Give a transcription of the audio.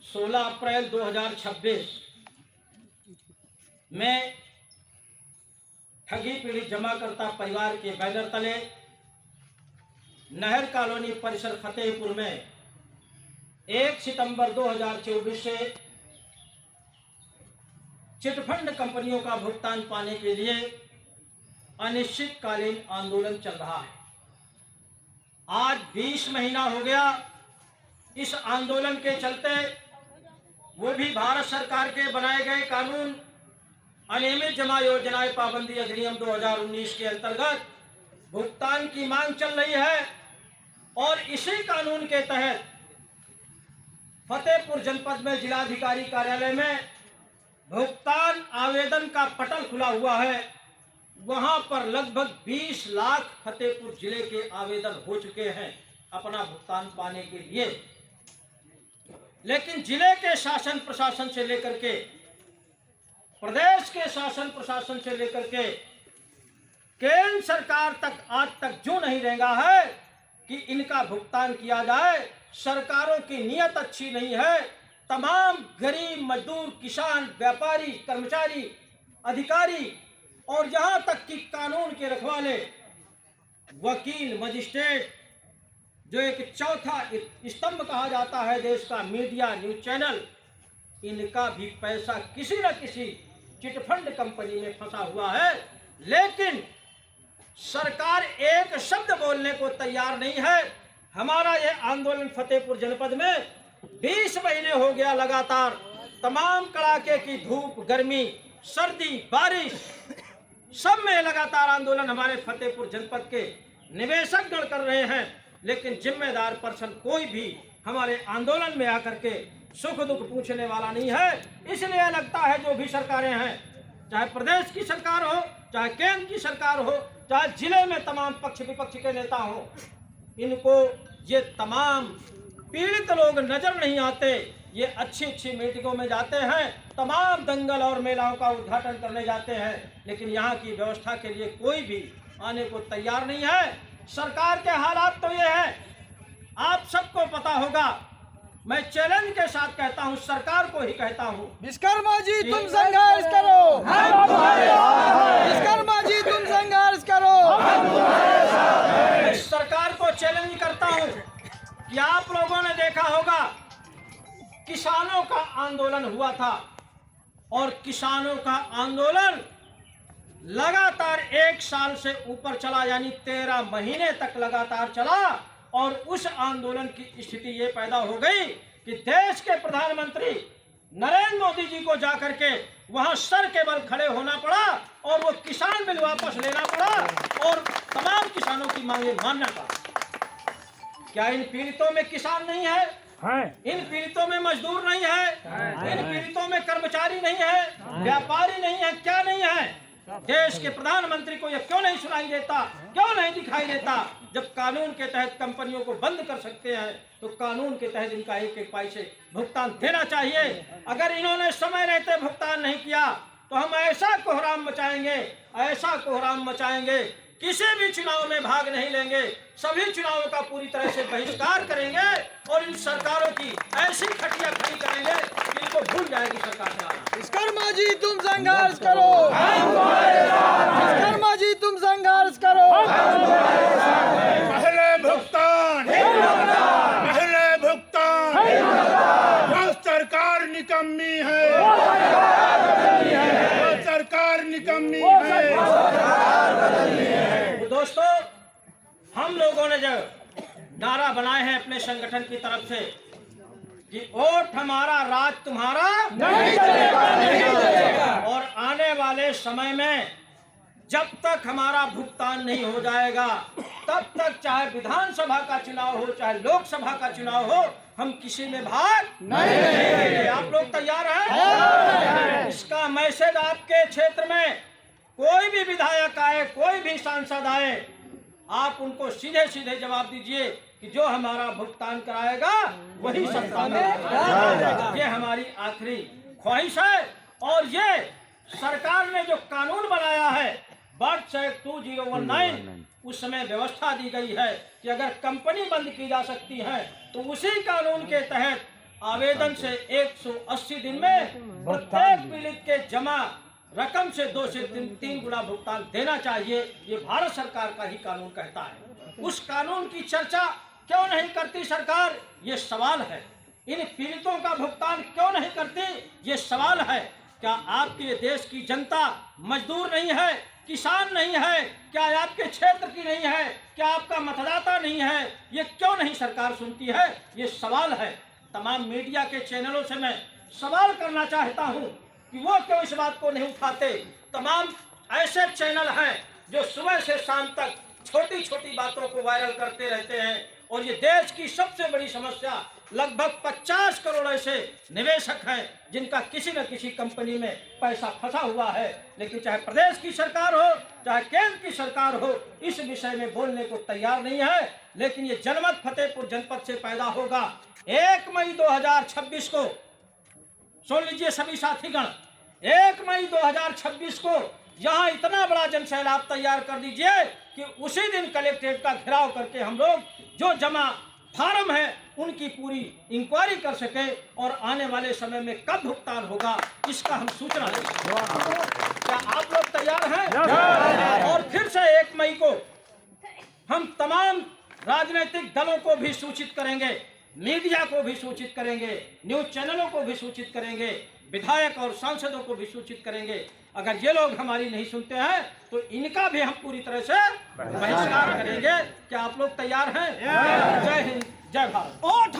16 अप्रैल 2026 में ठगी पीड़ित जमाकर्ता परिवार के बैनर तले नहर कॉलोनी परिसर फतेहपुर में 1 सितंबर 2024 से चिटफंड कंपनियों का भुगतान पाने के लिए अनिश्चितकालीन आंदोलन चल रहा है। आज 20 महीना हो गया। इस आंदोलन के चलते वो भी भारत सरकार के बनाए गए कानून अनियमित जमा योजनाएं पाबंदी अधिनियम 2019 के अंतर्गत भुगतान की मांग चल रही है और इसी कानून के तहत फतेहपुर जनपद में जिलाधिकारी कार्यालय में भुगतान आवेदन का पटल खुला हुआ है। वहां पर लगभग 20 लाख फतेहपुर जिले के आवेदन हो चुके हैं अपना भुगतान पाने के लिए, लेकिन जिले के शासन प्रशासन से लेकर के प्रदेश के शासन प्रशासन से लेकर के केंद्र सरकार तक आज तक जो नहीं रेंगा है कि इनका भुगतान किया जाए। सरकारों की नीयत अच्छी नहीं है। तमाम गरीब मजदूर, किसान, व्यापारी, कर्मचारी, अधिकारी और यहां तक कि कानून के रखवाले, वकील, मजिस्ट्रेट, जो एक चौथा स्तंभ कहा जाता है देश का, मीडिया, न्यूज चैनल, इनका भी पैसा किसी न किसी चिटफंड कंपनी में फंसा हुआ है। लेकिन सरकार एक शब्द बोलने को तैयार नहीं है। हमारा यह आंदोलन फतेहपुर जनपद में 20 महीने हो गया लगातार, तमाम कड़ाके की धूप, गर्मी, सर्दी, बारिश, सब में लगातार आंदोलन हमारे फतेहपुर जनपद के निवेशक गण कर रहे हैं, लेकिन जिम्मेदार पर्सन कोई भी हमारे आंदोलन में आकर के सुख दुख पूछने वाला नहीं है। इसलिए लगता है जो भी सरकारें हैं, चाहे प्रदेश की सरकार हो, चाहे केंद्र की सरकार हो, चाहे जिले में तमाम पक्ष विपक्ष के नेता हो, इनको ये तमाम पीड़ित लोग नजर नहीं आते। ये अच्छी अच्छी मीटिंगों में जाते हैं, तमाम दंगल और मेलाओं का उद्घाटन करने जाते हैं, लेकिन यहाँ की व्यवस्था के लिए कोई भी आने को तैयार नहीं है। सरकार के हालात तो ये है, आप सबको पता होगा। मैं चैलेंज के साथ कहता हूँ, सरकार को ही कहता हूँ, विश्वकर्मा जी तुम संघर्ष करो, विश्वकर्मा जी तुम संघर्ष करो। सरकार को चैलेंज करता हूँ कि आप लोगों ने देखा होगा किसानों का आंदोलन हुआ था और किसानों का आंदोलन लगातार 1 साल से ऊपर चला, यानी 13 महीने तक लगातार चला और उस आंदोलन की स्थिति ये पैदा हो गई कि देश के प्रधानमंत्री नरेंद्र मोदी जी को जाकर के वहां सर के बल खड़े होना पड़ा और वो किसान बिल वापस लेना पड़ा और तमाम किसानों की मांगे मानना पड़ा। क्या इन पीड़ितों में किसान नहीं है? इन पीड़ितों में मजदूर नहीं है? इन पीड़ितों में कर्मचारी नहीं है? व्यापारी नहीं है? क्या नहीं है? देश के प्रधानमंत्री को यह क्यों नहीं सुनाई देता, क्यों नहीं दिखाई देता? जब कानून के तहत कंपनियों को बंद कर सकते हैं तो कानून के तहत इनका एक एक पैसे भुगतान देना चाहिए। अगर इन्होंने समय रहते भुगतान नहीं किया तो हम ऐसा कोहराम मचाएंगे, ऐसा कोहराम मचाएंगे, किसी भी चुनाव में भाग नहीं लेंगे, सभी चुनावों का पूरी तरह से बहिष्कार करेंगे और इन सरकारों की ऐसी खटिया खड़ी करेंगे कि इनको भूल जाएगी सरकार चलाना। विश्वकर्मा जी तुम संघर्ष करो, विश्वकर्मा जी तुम संघर्ष करो। पहले भुगतान, पहले भुगतान। वो सरकार निकम्मी है, वो सरकार निकम्मी है। दोस्तों, हम लोगों ने जो नारा बनाए हैं अपने संगठन की तरफ से कि वोट हमारा, राज तुम्हारा नहीं चलेगा, नहीं चलेगा। और आने वाले समय में जब तक हमारा भुगतान नहीं हो जाएगा तब तक चाहे विधानसभा का चुनाव हो, चाहे लोकसभा का चुनाव हो, हम किसी में भाग नहीं लेंगे। आप लोग तैयार हैं? इसका मैसेज आपके क्षेत्र में कोई भी विधायक आए, कोई भी सांसद आए, आप उनको सीधे सीधे जवाब दीजिए कि जो हमारा भुगतान कराएगा वही सत्ता में रहेगा। ये हमारी आखिरी ख्वाहिश है। और ये सरकार ने जो कानून बनाया है बर्थ एक्ट 2019, उसमें व्यवस्था दी गई है कि अगर कंपनी बंद की जा सकती है तो उसी कानून के तहत आवेदन से 180 दिन में प्रत्येक पीड़ित के जमा रकम से 2 से 3 गुना भुगतान देना चाहिए। ये भारत सरकार का ही कानून कहता है। उस कानून की चर्चा क्यों नहीं करती सरकार, ये सवाल है। इन पीड़ितों का भुगतान क्यों नहीं करती, ये सवाल है। क्या आपके देश की जनता मजदूर नहीं है, किसान नहीं है, क्या आपके क्षेत्र की नहीं है, क्या आपका मतदाता नहीं है, ये क्यों नहीं सरकार सुनती है, ये सवाल है। तमाम मीडिया के चैनलों से मैं सवाल करना चाहता हूं कि वो क्यों इस बात को नहीं उठाते। तमाम ऐसे चैनल हैं जो सुबह से शाम तक छोटी छोटी बातों को वायरल करते रहते हैं, और ये देश की सबसे बड़ी समस्या, लगभग 50 करोड़ ऐसे निवेशक हैं जिनका किसी न किसी कंपनी में पैसा फंसा हुआ है, लेकिन चाहे प्रदेश की सरकार हो चाहे केंद्र की सरकार हो, इस विषय में बोलने को तैयार नहीं है। लेकिन ये जनमत फतेहपुर जनपद से पैदा होगा। 1 मई 2026 को सुन लीजिए सभी साथीगण, 1 मई 2026 को यहाँ इतना बड़ा जनसैलाब तैयार कर दीजिए कि उसी दिन कलेक्ट्रेट का घेराव करके हम लोग जो जमा फार्म है उनकी पूरी इंक्वायरी कर सके, और आने वाले समय में कब भुगतान होगा इसका हम सूचना दें। क्या आप लोग तैयार हैं? और फिर से 1 मई को हम तमाम राजनीतिक दलों को भी सूचित करेंगे, मीडिया को भी सूचित करेंगे, न्यूज चैनलों को भी सूचित करेंगे, विधायक और सांसदों को भी सूचित करेंगे। अगर ये लोग हमारी नहीं सुनते हैं तो इनका भी हम पूरी तरह से बहिष्कार करेंगे। क्या आप लोग तैयार हैं? जय हिंद, जय भारत।